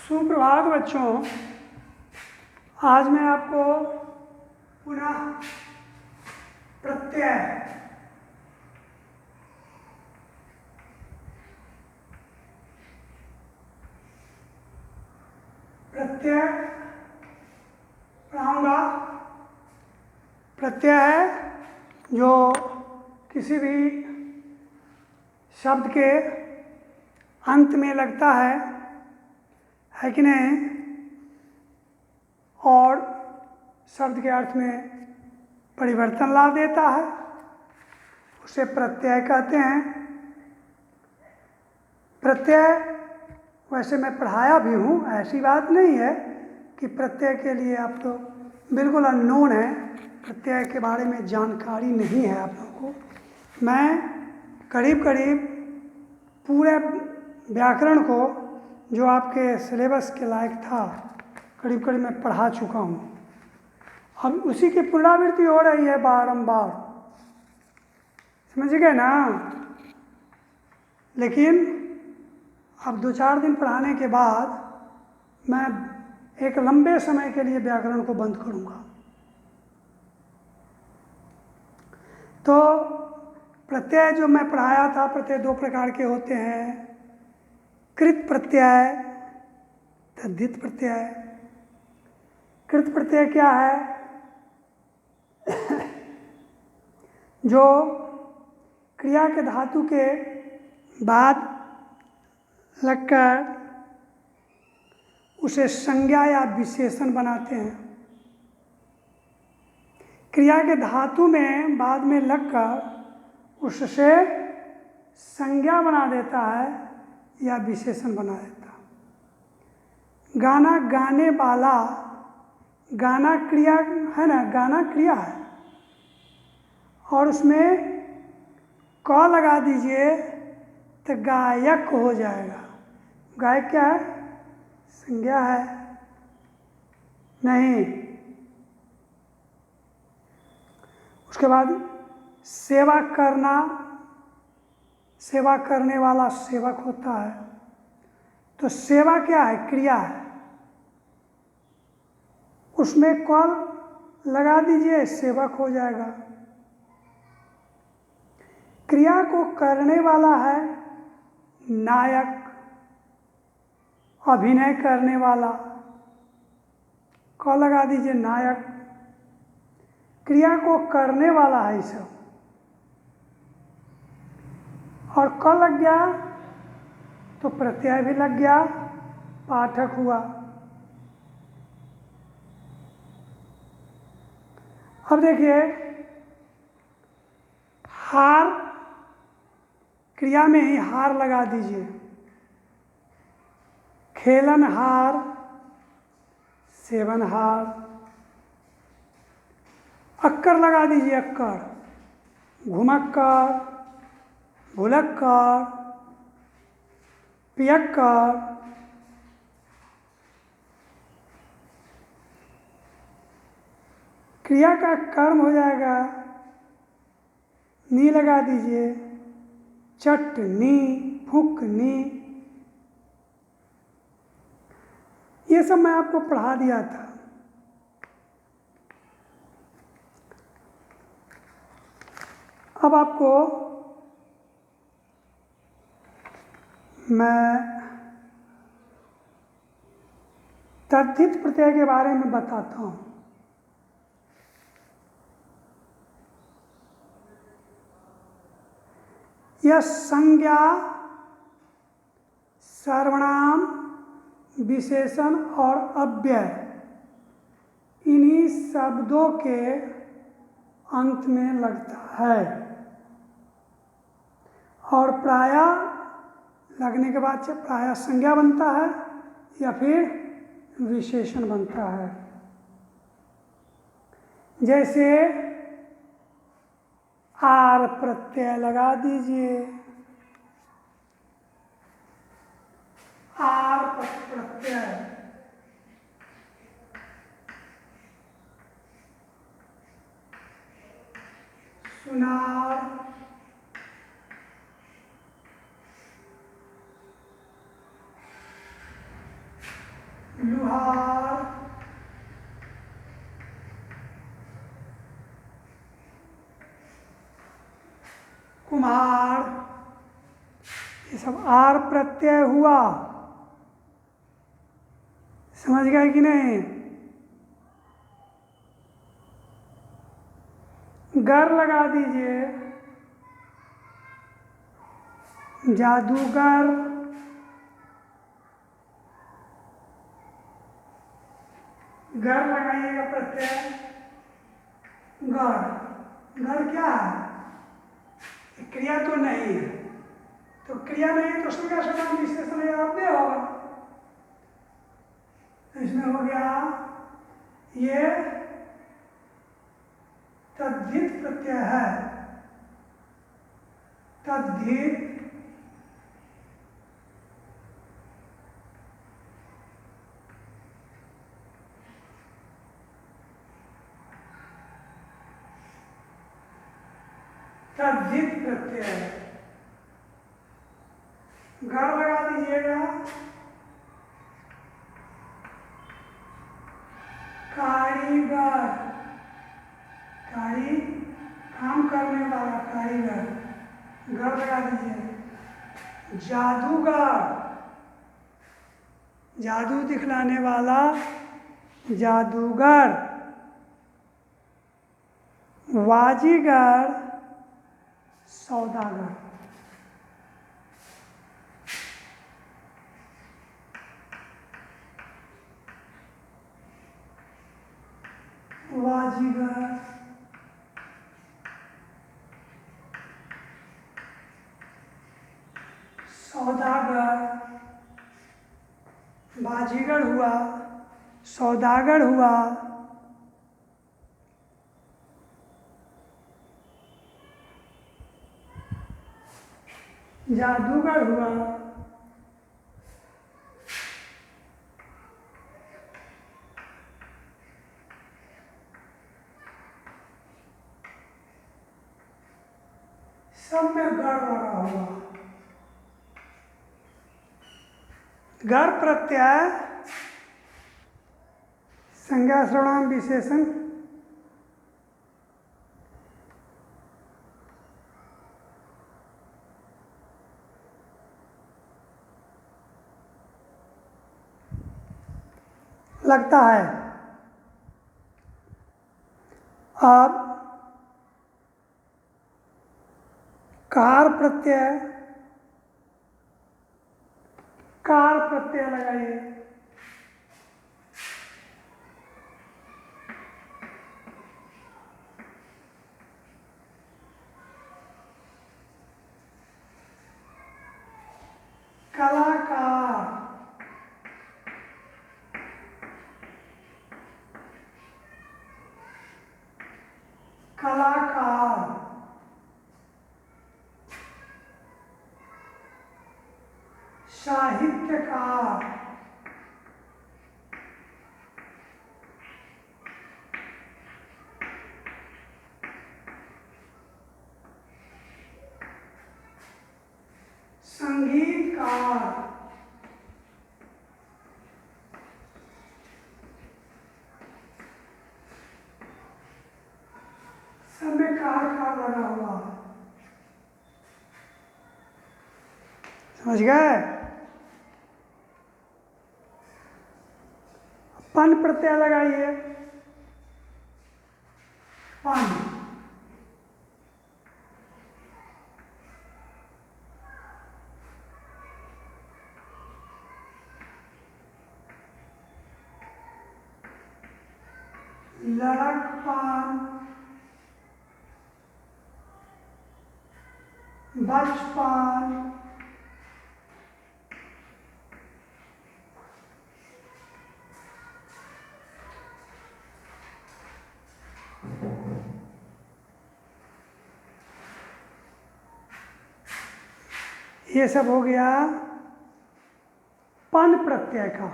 सुप्रभात बच्चों। आज मैं आपको पुनः प्रत्यय पढ़ाऊँगा। प्रत्यय है जो किसी भी शब्द के अंत में लगता है कि नहीं, और शब्द के अर्थ में परिवर्तन ला देता है, उसे प्रत्यय कहते हैं। प्रत्यय वैसे मैं पढ़ाया भी हूँ, ऐसी बात नहीं है कि प्रत्यय के लिए आप तो बिल्कुल अननोन है, प्रत्यय के बारे में जानकारी नहीं है आप लोगों को। मैं करीब करीब पूरे व्याकरण को जो आपके सिलेबस के लायक था करीब करीब मैं पढ़ा चुका हूँ। अब उसी की पुनरावृत्ति हो रही है बारंबार, समझ गए ना। लेकिन अब 2-4 दिन पढ़ाने के बाद मैं एक लंबे समय के लिए व्याकरण को बंद करूँगा। तो प्रत्यय जो मैं पढ़ाया था, प्रत्यय 2 प्रकार के होते हैं, कृत प्रत्यय, तद्धित प्रत्यय। कृत प्रत्यय क्या है? जो क्रिया के धातु के बाद लगकर उसे संज्ञा या विशेषण बनाते हैं। क्रिया के धातु में बाद में लगकर उससे संज्ञा बना देता है या विशेषण बना देता है। गाना गाने वाला, गाना क्रिया है ना, गाना क्रिया है और उसमें क लगा दीजिए तो गायक हो जाएगा। गायक क्या है? संज्ञा है नहीं। उसके बाद सेवा करना, सेवा करने वाला सेवक होता है। तो सेवा क्या है? क्रिया है, उसमें कल लगा दीजिए, सेवक हो जाएगा। क्रिया को करने वाला है नायक, अभिनय करने वाला, क लगा दीजिए नायक। क्रिया को करने वाला है सब, और क लग गया तो प्रत्यय भी लग गया, पाठक हुआ। अब देखिए, हार, क्रिया में ही हार लगा दीजिए, खेलन हार, सेवन हार। अक्कर लगा दीजिए, अक्कर, घुमक्कर, भुलक्कर, पियक्कर। क्रिया का कर्म हो जाएगा, नी लगा दीजिए, चटनी, फुकनी। ये सब मैं आपको पढ़ा दिया था। अब आपको मैं तद्धित प्रत्यय के बारे में बताता हूँ। यह संज्ञा, सर्वनाम, विशेषण और अव्यय, इन्हीं शब्दों के अंत में लगता है और प्रायः लगने के बाद प्रायः संज्ञा बनता है या फिर विशेषण बनता है। जैसे आर प्रत्यय लगा दीजिए, आर प्रत्यय, सुनार, लुहार, कुम्हार, ये सब आर प्रत्यय हुआ। समझ गए कि नहीं? गर लगा दीजिए, जादूगर, गर लगाइएगा प्रत्यय गर। गर क्या है? क्रिया तो नहीं है, तो क्रिया नहीं है तो संज्ञा सर्वनाम विशेषण अव्यय होगा। तो इसमें हो गया ये तद्धित प्रत्यय है। तद्धित तद्धित प्रत्यय, गर लगा दीजिएगा, कारीगर, कारी काम करने वाला कारीगर, गर लगा दीजिए। जादूगर, जादू दिखलाने वाला जादूगर। वाजीगर, सौदागर। वाजीगर, सौदागर, बाजीगर हुआ, सौदागर हुआ, जादूगर हुआ, सब में गर लगा हुआ। गर प्रत्यय संज्ञा सर्वनाम विशेषण लगता है। अब कार प्रत्यय, कार प्रत्यय लगाइए। कलाकार, कलाकार, साहित्यकार, संगीतकार, सब में कार लगा हुआ। समझ गए? पन प्रत्यय लगाइए। पन, लड़कपन, बचपन, ये सब हो गया पन प्रत्यय का।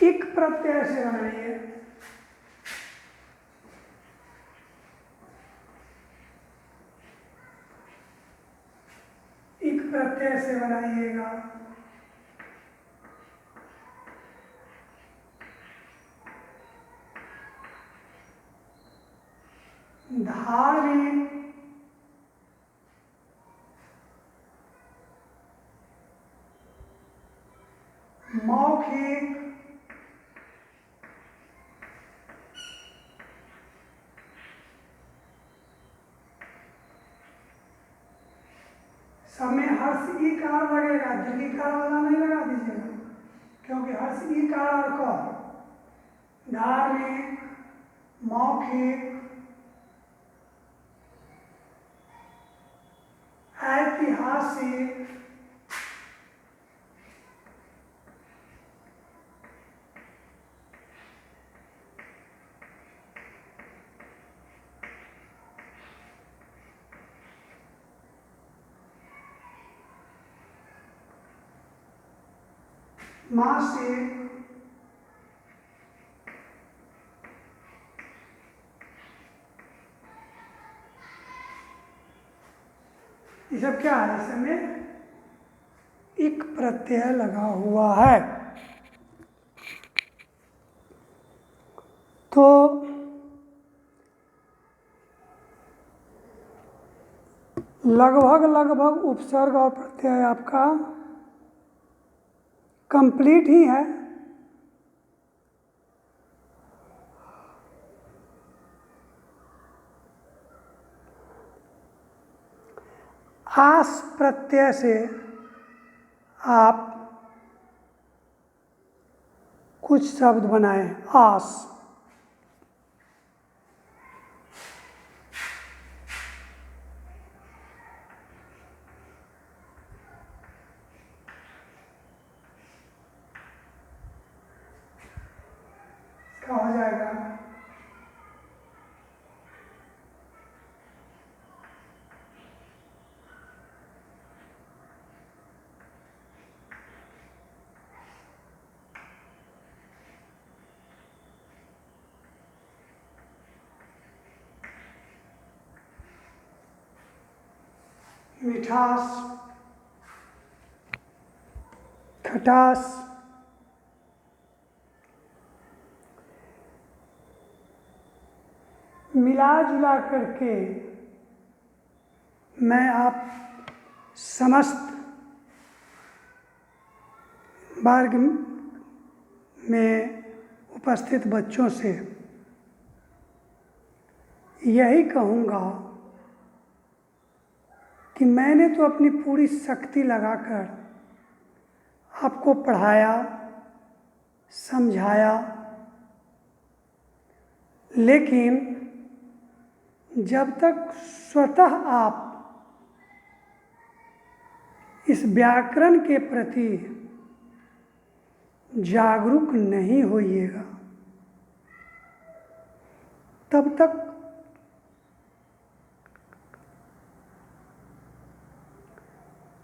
इक प्रत्यय से बनाइए। से बनाइएगा। धार्मिक, मौखिक, सब में हर्ष ई कार लगेगा, दीर्घिकार वाला नहीं लगा दीजिएगा, क्योंकि हर्ष ई कार और क। धार्मिक, मौखिक, ऐतिहासिक, मासिक, ये सब क्या है? इसमें इक प्रत्यय लगा हुआ है। तो लगभग उपसर्ग और प्रत्यय आपका कंप्लीट ही है। आस प्रत्यय से आप कुछ शब्द बनाएं। आस, क्या हो जाएगा? मिठास, खटास, मिला जुला करके मैं आप समस्त वर्ग में उपस्थित बच्चों से यही कहूँगा कि मैंने तो अपनी पूरी शक्ति लगाकर आपको पढ़ाया, समझाया, लेकिन जब तक स्वतः आप इस व्याकरण के प्रति जागरूक नहीं होइएगा, तब तक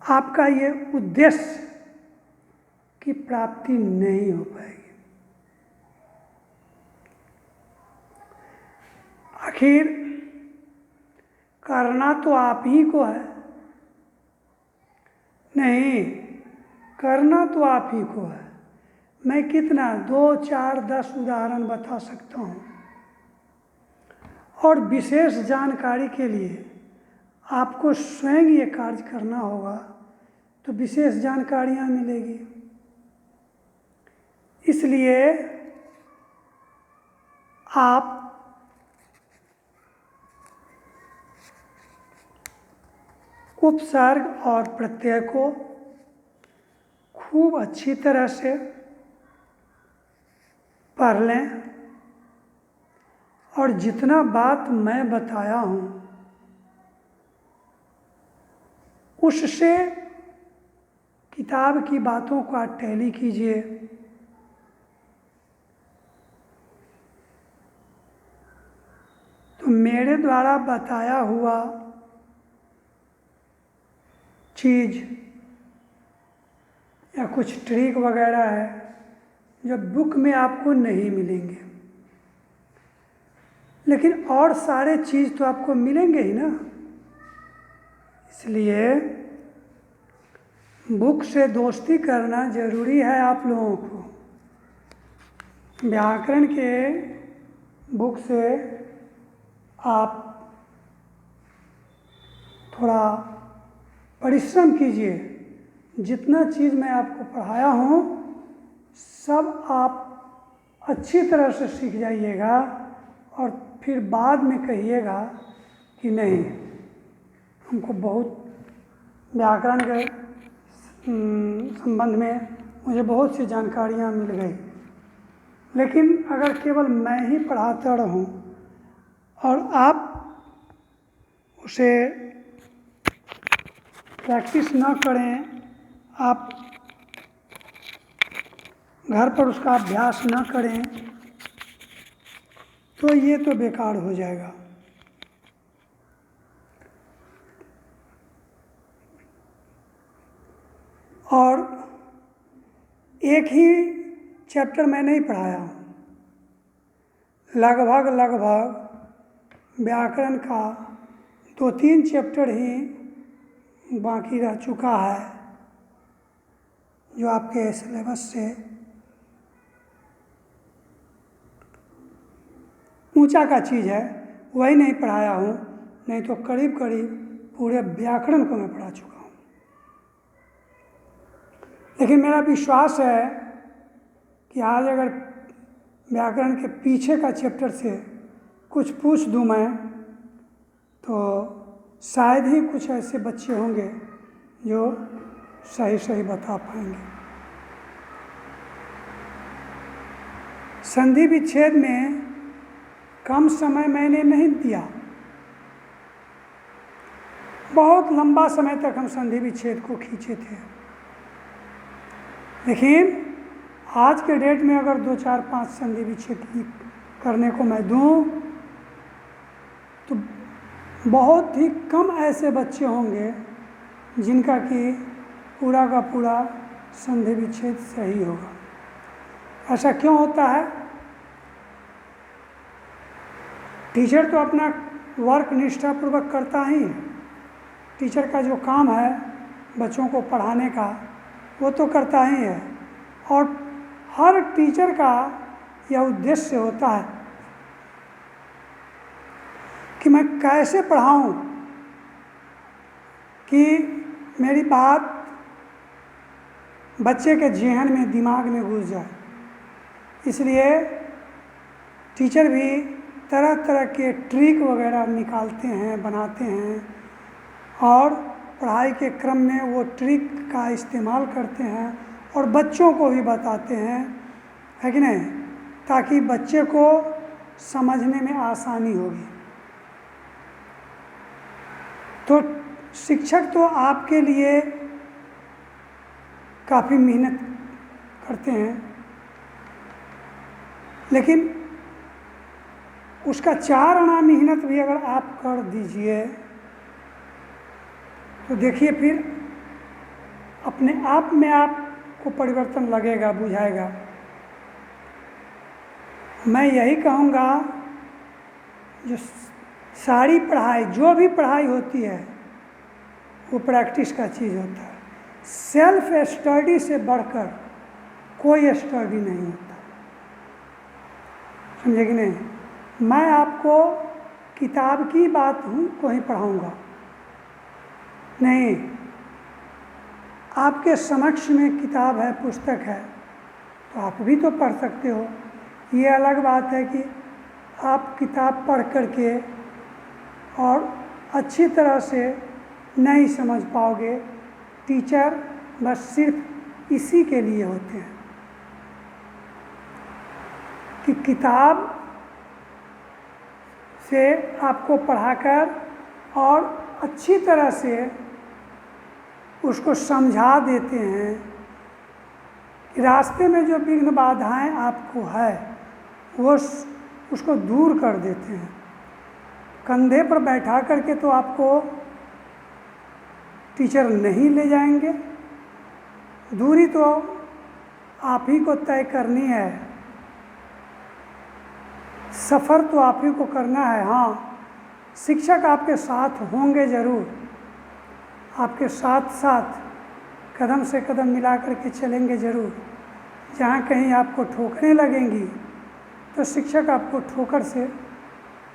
आपका ये उद्देश्य की प्राप्ति नहीं हो पाएगी। आखिर करना तो आप ही को है, नहीं, करना तो आप ही को है। मैं कितना 2, 4, 10 उदाहरण बता सकता हूँ, और विशेष जानकारी के लिए आपको स्वयं ये कार्य करना होगा तो विशेष जानकारियाँ मिलेगी। इसलिए आप उपसर्ग और प्रत्यय को खूब अच्छी तरह से पढ़ लें, और जितना बात मैं बताया हूँ उससे किताब की बातों का टैली कीजिए। तो मेरे द्वारा बताया हुआ चीज़ या कुछ ट्रिक वगैरह है जो बुक में आपको नहीं मिलेंगे, लेकिन और सारे चीज़ तो आपको मिलेंगे ही ना। इसलिए बुक से दोस्ती करना ज़रूरी है आप लोगों को। व्याकरण के बुक से आप थोड़ा परिश्रम कीजिए। जितना चीज़ मैं आपको पढ़ाया हूँ सब आप अच्छी तरह से सीख जाइएगा और फिर बाद में कहिएगा कि नहीं, हमको बहुत व्याकरण के संबंध में मुझे बहुत सी जानकारियाँ मिल गई। लेकिन अगर केवल मैं ही पढ़ाता रहूं और आप उसे प्रैक्टिस न करें, आप घर पर उसका अभ्यास न करें, तो ये तो बेकार हो जाएगा। और एक ही चैप्टर मैं नहीं पढ़ाया हूँ, लगभग व्याकरण का 2-3 चैप्टर ही बाकी रह चुका है जो आपके सिलेबस से ऊंचा का चीज़ है, वही नहीं पढ़ाया हूँ। नहीं तो करीब करीब पूरे व्याकरण को मैं पढ़ा चुका हूँ। लेकिन मेरा विश्वास है कि आज अगर व्याकरण के पीछे का चैप्टर से कुछ पूछ दूँ मैं, तो शायद ही कुछ ऐसे बच्चे होंगे जो सही सही बता पाएंगे। संधि विच्छेद में कम समय मैंने नहीं दिया, बहुत लंबा समय तक हम संधि विच्छेद को खींचे थे। लेकिन आज के डेट में अगर 2-4-5 संधि विच्छेद करने को मैं दूं तो बहुत ही कम ऐसे बच्चे होंगे जिनका कि पूरा का पूरा संधि विच्छेद सही होगा। ऐसा क्यों होता है? टीचर तो अपना वर्क निष्ठापूर्वक करता ही है। टीचर का जो काम है बच्चों को पढ़ाने का, वो तो करता ही है। और हर टीचर का यह उद्देश्य होता है कि मैं कैसे पढ़ाऊं कि मेरी बात बच्चे के ज़हन में, दिमाग में घुस जाए। इसलिए टीचर भी तरह तरह के ट्रिक वगैरह निकालते हैं, बनाते हैं और पढ़ाई के क्रम में वो ट्रिक का इस्तेमाल करते हैं और बच्चों को भी बताते हैं, है कि नहीं, ताकि बच्चे को समझने में आसानी होगी। तो शिक्षक तो आपके लिए काफ़ी मेहनत करते हैं, लेकिन उसका 4 आना मेहनत भी अगर आप कर दीजिए तो देखिए फिर अपने आप में आपको परिवर्तन लगेगा, बुझाएगा। मैं यही कहूँगा, जो सारी पढ़ाई, जो भी पढ़ाई होती है वो प्रैक्टिस का चीज़ होता है। सेल्फ स्टडी से बढ़कर कोई स्टडी नहीं होता, समझे कि नहीं। मैं आपको किताब की बात को ही पढ़ाऊँगा नहीं, आपके समक्ष में किताब है, पुस्तक है, तो आप भी तो पढ़ सकते हो। ये अलग बात है कि आप किताब पढ़ करके और अच्छी तरह से नहीं समझ पाओगे। टीचर बस सिर्फ इसी के लिए होते हैं कि किताब से आपको पढ़ाकर और अच्छी तरह से उसको समझा देते हैं कि रास्ते में जो विघ्न बाधाएं आपको है वो उसको दूर कर देते हैं। कंधे पर बैठा करके तो आपको टीचर नहीं ले जाएंगे, दूरी तो आप ही को तय करनी है, सफ़र तो आप ही को करना है। हाँ, शिक्षक आपके साथ होंगे ज़रूर, आपके साथ साथ कदम से कदम मिला करके चलेंगे ज़रूर। जहाँ कहीं आपको ठोकरें लगेंगी तो शिक्षक आपको ठोकर से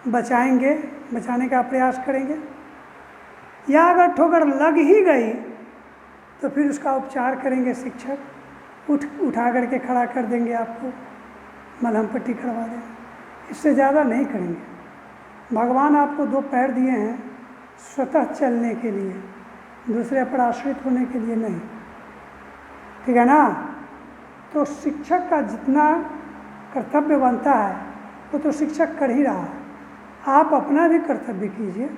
बचाएंगे, बचाने का प्रयास करेंगे। या अगर ठोकर लग ही गई तो फिर उसका उपचार करेंगे शिक्षक, उठा करके खड़ा कर देंगे, आपको मलहम पट्टी करवा देंगे। इससे ज़्यादा नहीं करेंगे। भगवान आपको 2 पैर दिए हैं स्वतः चलने के लिए, दूसरे पर आश्रित होने के लिए नहीं। ठीक है ना? तो शिक्षक का जितना कर्तव्य बनता है वो तो शिक्षक कर ही रहा है। आप अपना भी कर्तव्य कीजिए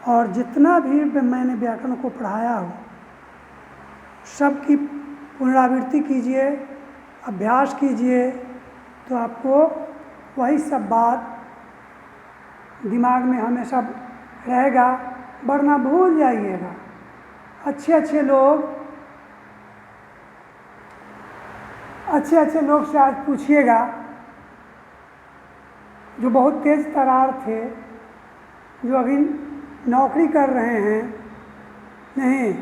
और जितना भी मैंने व्याकरण को पढ़ाया हो सबकी पुनरावृत्ति कीजिए, अभ्यास कीजिए, तो आपको वही सब बात दिमाग में हमेशा रहेगा, वरना भूल जाइएगा। अच्छे लोग से आज पूछिएगा जो बहुत तेज तर्रार थे, जो अभी नौकरी कर रहे हैं, नहीं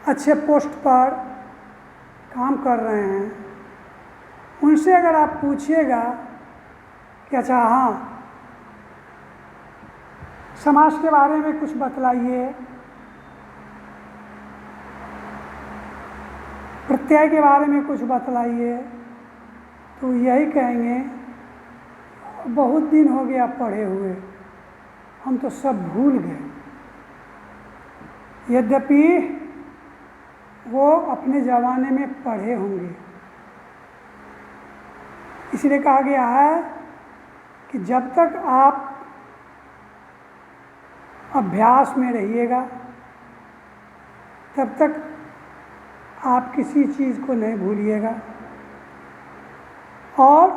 अच्छे पोस्ट पर काम कर रहे हैं, उनसे अगर आप पूछिएगा कि अच्छा हाँ समाज के बारे में कुछ बतलाइए, प्रत्यय के बारे में कुछ बतलाइए, तो यही कहेंगे बहुत दिन हो गया पढ़े हुए, हम तो सब भूल गए। यद्यपि वो अपने ज़माने में पढ़े होंगे। इसलिए कहा गया है कि जब तक आप अभ्यास में रहिएगा तब तक आप किसी चीज़ को नहीं भूलिएगा, और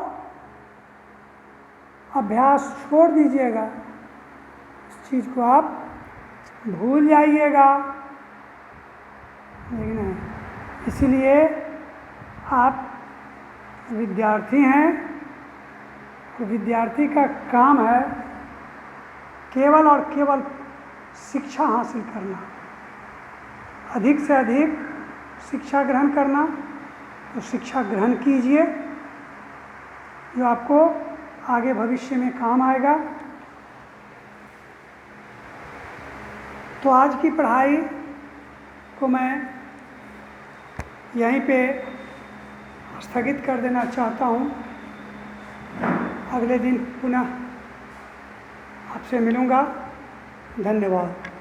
अभ्यास छोड़ दीजिएगा, उस चीज़ को आप भूल जाइएगा। लेकिन इसलिए आप विद्यार्थी हैं, तो विद्यार्थी का काम है केवल और केवल शिक्षा हासिल करना, अधिक से अधिक शिक्षा ग्रहण करना। तो शिक्षा ग्रहण कीजिए जो आपको आगे भविष्य में काम आएगा। तो आज की पढ़ाई को मैं यहीं पे स्थगित कर देना चाहता हूँ। अगले दिन पुनः आपसे मिलूँगा। धन्यवाद।